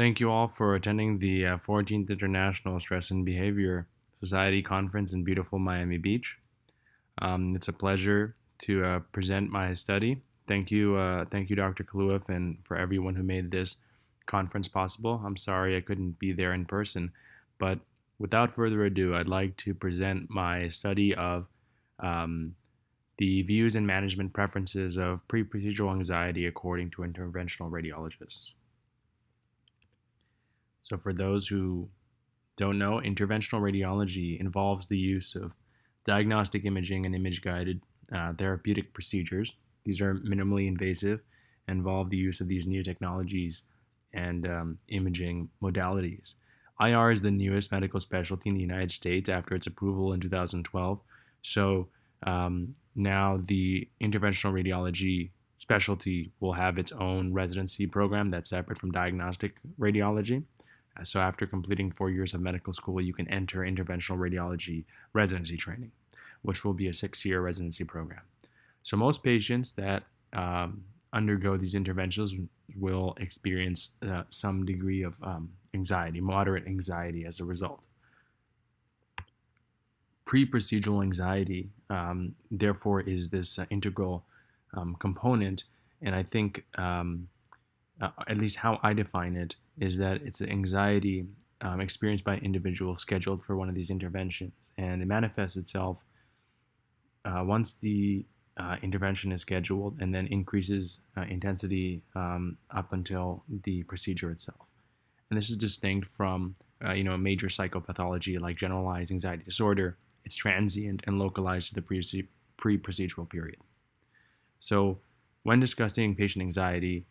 Thank you all for attending the 14th International Stress and Behavior Society Conference in beautiful Miami Beach. It's a pleasure to present my study. Thank you, Dr. Kaluif, and for everyone who made this conference possible. I'm sorry I couldn't be there in person, but without further ado, I'd like to present my study of um, the views and management preferences of pre-procedural anxiety according to interventional radiologists. So, for those who don't know, interventional radiology involves the use of diagnostic imaging and image guided therapeutic procedures. These are minimally invasive and involve the use of these new technologies and imaging modalities. IR is the newest medical specialty in the United States after its approval in 2012. So now the interventional radiology specialty will have its own residency program that's separate from diagnostic radiology. So after completing 4 years of medical school, you can enter interventional radiology residency training, which will be a 6-year residency program. So most patients that undergo these interventions will experience some degree of anxiety, moderate anxiety as a result. Pre-procedural anxiety, therefore, is this integral component, and I think, at least how I define it, is that it's an anxiety experienced by an individual scheduled for one of these interventions, and it manifests itself once the intervention is scheduled, and then increases intensity up until the procedure itself. And this is distinct from a major psychopathology like generalized anxiety disorder. It's transient and localized to the pre-procedural period. So when discussing patient anxiety,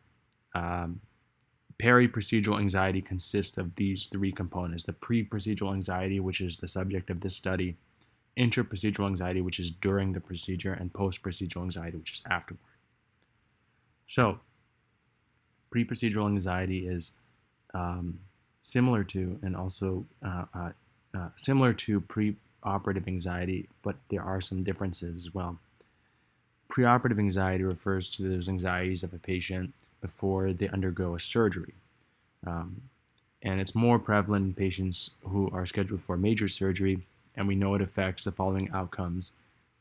peri-procedural anxiety consists of these three components: the pre-procedural anxiety, which is the subject of this study; intra-procedural anxiety, which is during the procedure; and post-procedural anxiety, which is afterward. So pre-procedural anxiety is similar to, and also similar to pre-operative anxiety, but there are some differences as well. Preoperative anxiety refers to those anxieties of a patient before they undergo a surgery. And it's more prevalent in patients who are scheduled for major surgery, and we know it affects the following outcomes,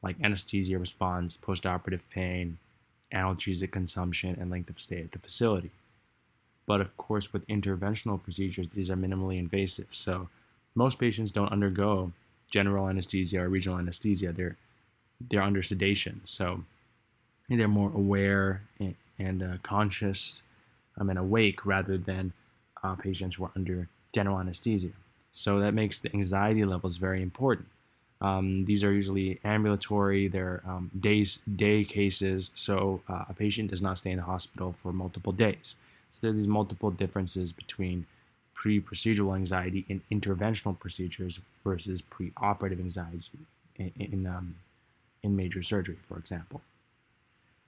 like anesthesia response, postoperative pain, analgesic consumption, and length of stay at the facility. But of course, with interventional procedures, these are minimally invasive. So most patients don't undergo general anesthesia or regional anesthesia. They're under sedation. So they're more aware and conscious and awake rather than patients who are under general anesthesia. So that makes the anxiety levels very important. These are usually ambulatory, they're day cases, so a patient does not stay in the hospital for multiple days. So there are these multiple differences between pre-procedural anxiety in interventional procedures versus pre-operative anxiety in major surgery, for example.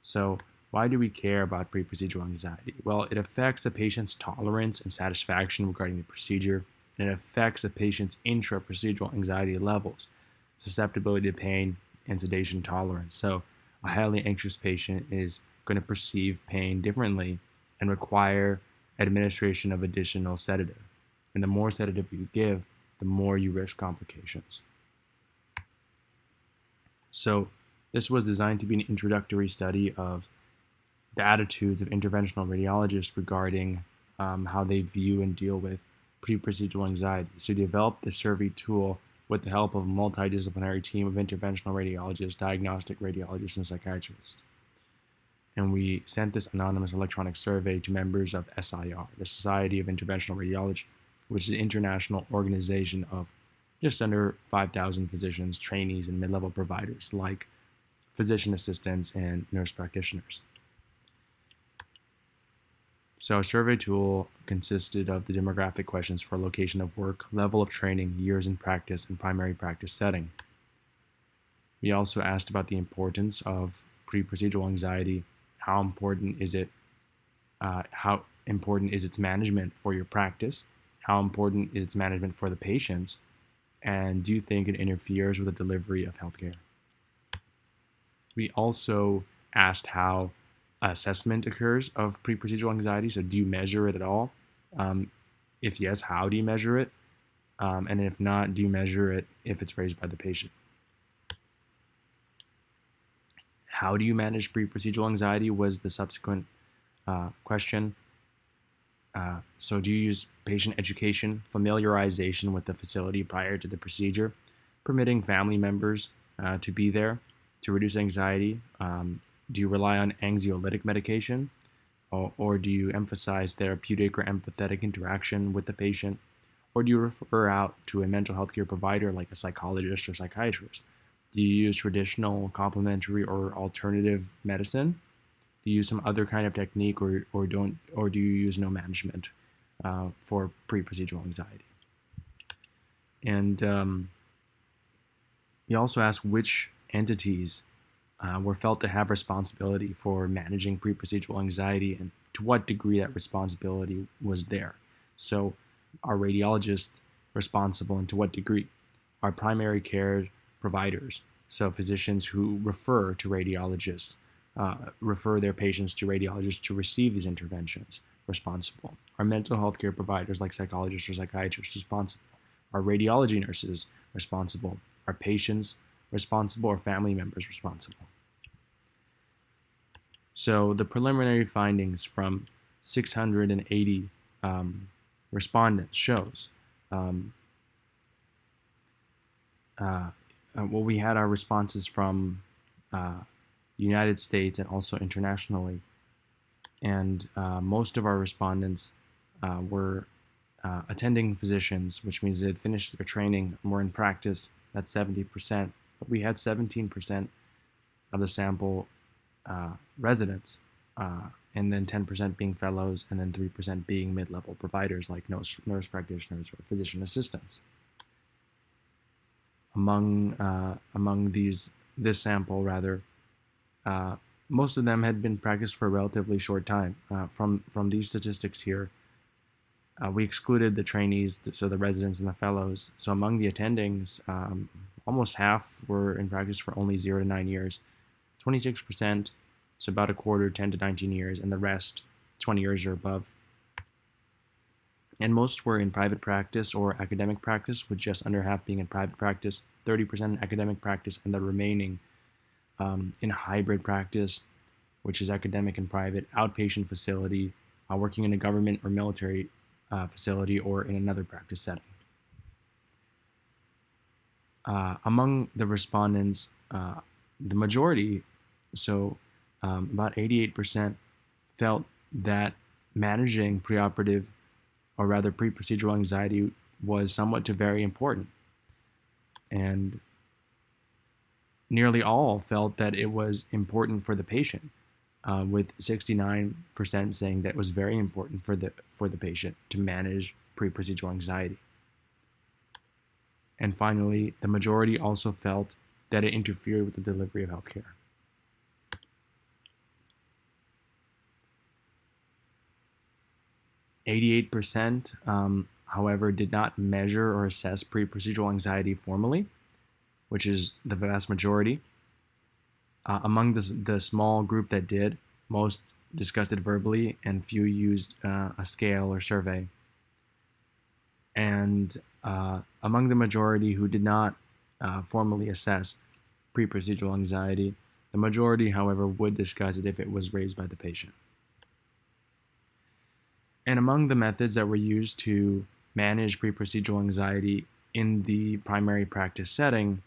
So why do we care about pre-procedural anxiety? Well, it affects the patient's tolerance and satisfaction regarding the procedure, and it affects the patient's intra-procedural anxiety levels, susceptibility to pain, and sedation tolerance. So a highly anxious patient is going to perceive pain differently and require administration of additional sedative. And the more sedative you give, the more you risk complications. So this was designed to be an introductory study of the attitudes of interventional radiologists regarding how they view and deal with pre-procedural anxiety. So we developed the survey tool with the help of a multidisciplinary team of interventional radiologists, diagnostic radiologists, and psychiatrists. And we sent this anonymous electronic survey to members of SIR, the Society of Interventional Radiology, which is an international organization of just under 5,000 physicians, trainees, and mid-level providers like physician assistants and nurse practitioners. So our survey tool consisted of the demographic questions for location of work, level of training, years in practice, and primary practice setting. We also asked about the importance of pre-procedural anxiety. How important is it? How important is its management for your practice? How important is its management for the patients? And do you think it interferes with the delivery of healthcare? We also asked how assessment occurs of pre-procedural anxiety. So do you measure it at all? If yes, how do you measure it? And if not, do you measure it if it's raised by the patient? How do you manage pre-procedural anxiety was the subsequent question. So do you use patient education, familiarization with the facility prior to the procedure, permitting family members to be there to reduce anxiety? Do you rely on anxiolytic medication, or do you emphasize therapeutic or empathetic interaction with the patient? Or do you refer out to a mental health care provider like a psychologist or psychiatrist? Do you use traditional, complementary, or alternative medicine? Do you use some other kind of technique, or do you use no management for pre-procedural anxiety? And he also asked which entities were felt to have responsibility for managing pre-procedural anxiety and to what degree that responsibility was there. So are radiologists responsible and to what degree? Are primary care providers, so physicians who refer to radiologists, refer their patients to radiologists to receive these interventions, responsible? Are mental health care providers like psychologists or psychiatrists responsible? Are radiology nurses responsible? Are patients responsible or family members responsible? So the preliminary findings from 680 respondents shows well, we had our responses from the United States and also internationally, and most of our respondents were attending physicians, which means they had finished their training and were in practice. That's 70%, but we had 17% of the sample residents, and then 10% being fellows, and then 3% being mid-level providers like nurse practitioners or physician assistants. Among this sample, rather, most of them had been practiced for a relatively short time. From these statistics here, we excluded the trainees, so the residents and the fellows. So among the attendings, almost half were in practice for only 0 to 9 years, 26%, so about a quarter, 10 to 19 years, and the rest, 20 years or above. And most were in private practice or academic practice, with just under half being in private practice, 30% in academic practice, and the remaining in hybrid practice, which is academic and private, outpatient facility, working in a government or military facility, or in another practice setting. Among the respondents, the majority, so about 88%, felt that managing preoperative, or rather pre-procedural anxiety, was somewhat to very important. And nearly all felt that it was important for the patient, with 69% saying that it was very important for the patient to manage pre-procedural anxiety. And finally, the majority also felt that it interfered with the delivery of healthcare. %, however, did not measure or assess pre-procedural anxiety formally, which is the vast majority. Among the small group that did, most discussed it verbally, and few used a scale or survey. And among the majority who did not formally assess pre-procedural anxiety, the majority, however, would discuss it if it was raised by the patient. And among the methods that were used to manage pre-procedural anxiety in the primary practice setting,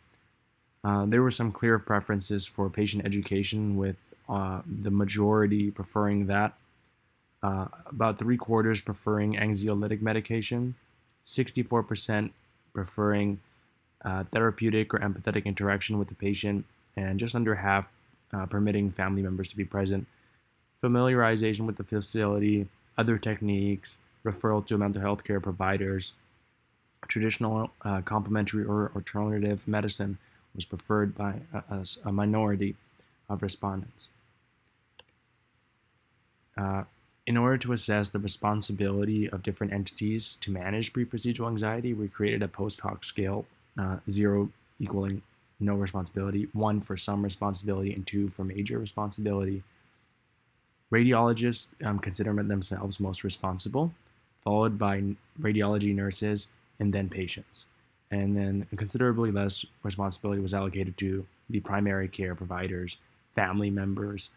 there were some clear preferences for patient education, with the majority preferring that, about 3/4 preferring anxiolytic medication, 64% preferring therapeutic or empathetic interaction with the patient, and just under half permitting family members to be present, familiarization with the facility, other techniques, referral to mental health care providers, traditional, complementary, or alternative medicine was preferred by a minority of respondents. In order to assess the responsibility of different entities to manage pre-procedural anxiety, we created a post hoc scale, 0 equaling no responsibility, 1 for some responsibility, and 2 for major responsibility. Radiologists consider themselves most responsible, followed by radiology nurses, and then patients. And then considerably less responsibility was allocated to the primary care providers, family members,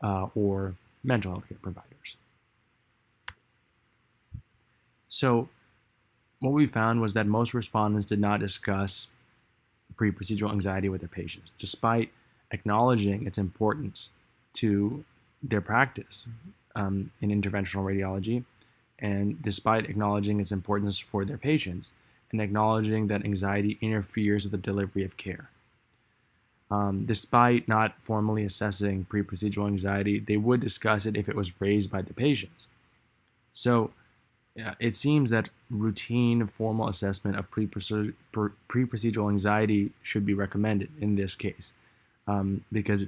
or mental health care providers. So what we found was that most respondents did not discuss pre-procedural anxiety with their patients, despite acknowledging its importance to their practice in interventional radiology, and despite acknowledging its importance for their patients, and acknowledging that anxiety interferes with the delivery of care. Despite not formally assessing pre-procedural anxiety, they would discuss it if it was raised by the patients. So it seems that routine formal assessment of pre-procedural anxiety should be recommended in this case, because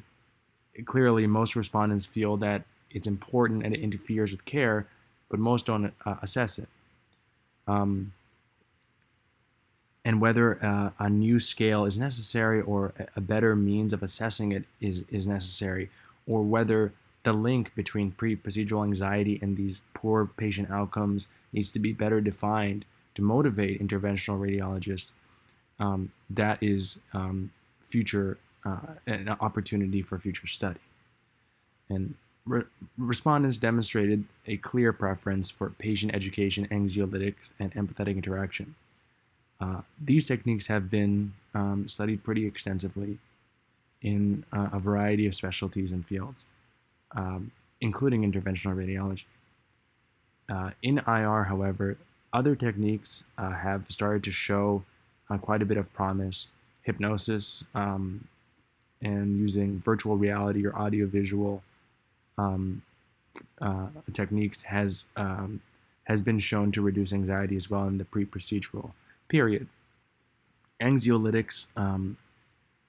clearly most respondents feel that it's important and it interferes with care, but most don't assess it. And whether a new scale is necessary or a better means of assessing it is necessary, or whether the link between pre-procedural anxiety and these poor patient outcomes needs to be better defined to motivate interventional radiologists, that is an opportunity for future study. And respondents demonstrated a clear preference for patient education, anxiolytics, and empathetic interaction. These techniques have been studied pretty extensively in a variety of specialties and fields, including interventional radiology. In IR, however, other techniques have started to show quite a bit of promise. Hypnosis and using virtual reality or audiovisual techniques has been shown to reduce anxiety as well in the pre-procedural period. Anxiolytics,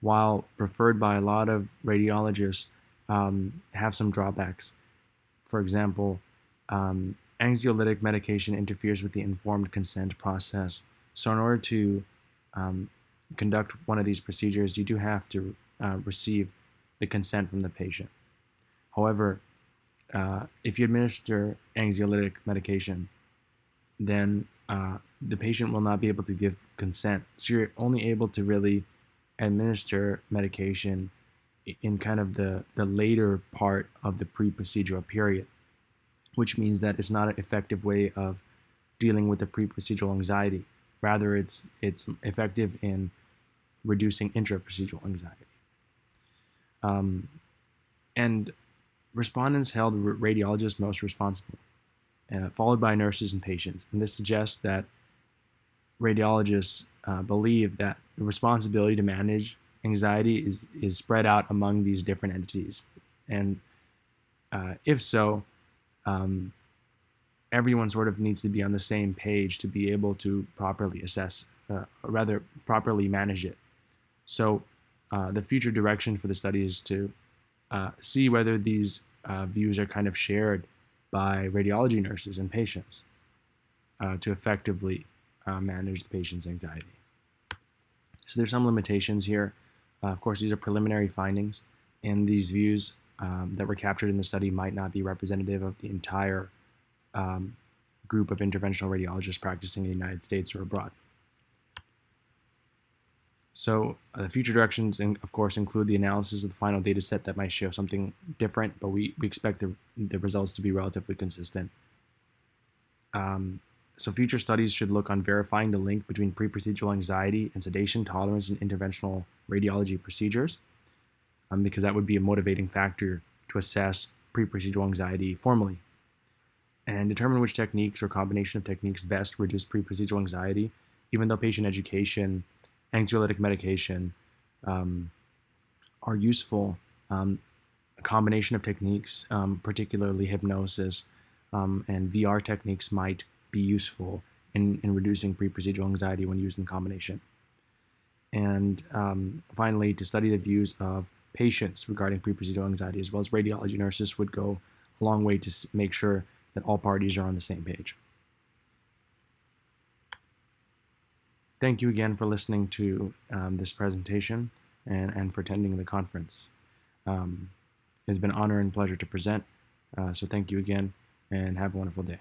while preferred by a lot of radiologists, have some drawbacks. For example, anxiolytic medication interferes with the informed consent process. So in order to conduct one of these procedures, you do have to receive the consent from the patient. However, if you administer anxiolytic medication, then the patient will not be able to give consent. So you're only able to really administer medication in kind of the later part of the pre-procedural period, which means that it's not an effective way of dealing with the pre-procedural anxiety. Rather, it's effective in reducing intra-procedural anxiety. And respondents held radiologists most responsible, followed by nurses and patients. And this suggests that radiologists believe that the responsibility to manage anxiety is spread out among these different entities. And if so, everyone sort of needs to be on the same page to be able to properly assess, or rather properly manage it. So the future direction for the study is to see whether these views are kind of shared by radiology nurses and patients to effectively manage the patient's anxiety. So there's some limitations here. Of course, these are preliminary findings, and these views that were captured in the study might not be representative of the entire group of interventional radiologists practicing in the United States or abroad. So the future directions, of course, include the analysis of the final data set that might show something different, but we expect the results to be relatively consistent. So future studies should look on verifying the link between pre-procedural anxiety and sedation tolerance in interventional radiology procedures, because that would be a motivating factor to assess pre-procedural anxiety formally, and determine which techniques or combination of techniques best reduce pre-procedural anxiety, even though patient education, anxiolytic medication are useful. A combination of techniques, particularly hypnosis and VR techniques, might be useful in reducing pre-procedural anxiety when used in combination. And finally, to study the views of patients regarding pre-procedural anxiety as well as radiology nurses would go a long way to make sure that all parties are on the same page. Thank you again for listening to this presentation and for attending the conference. It's been an honor and pleasure to present, so thank you again and have a wonderful day.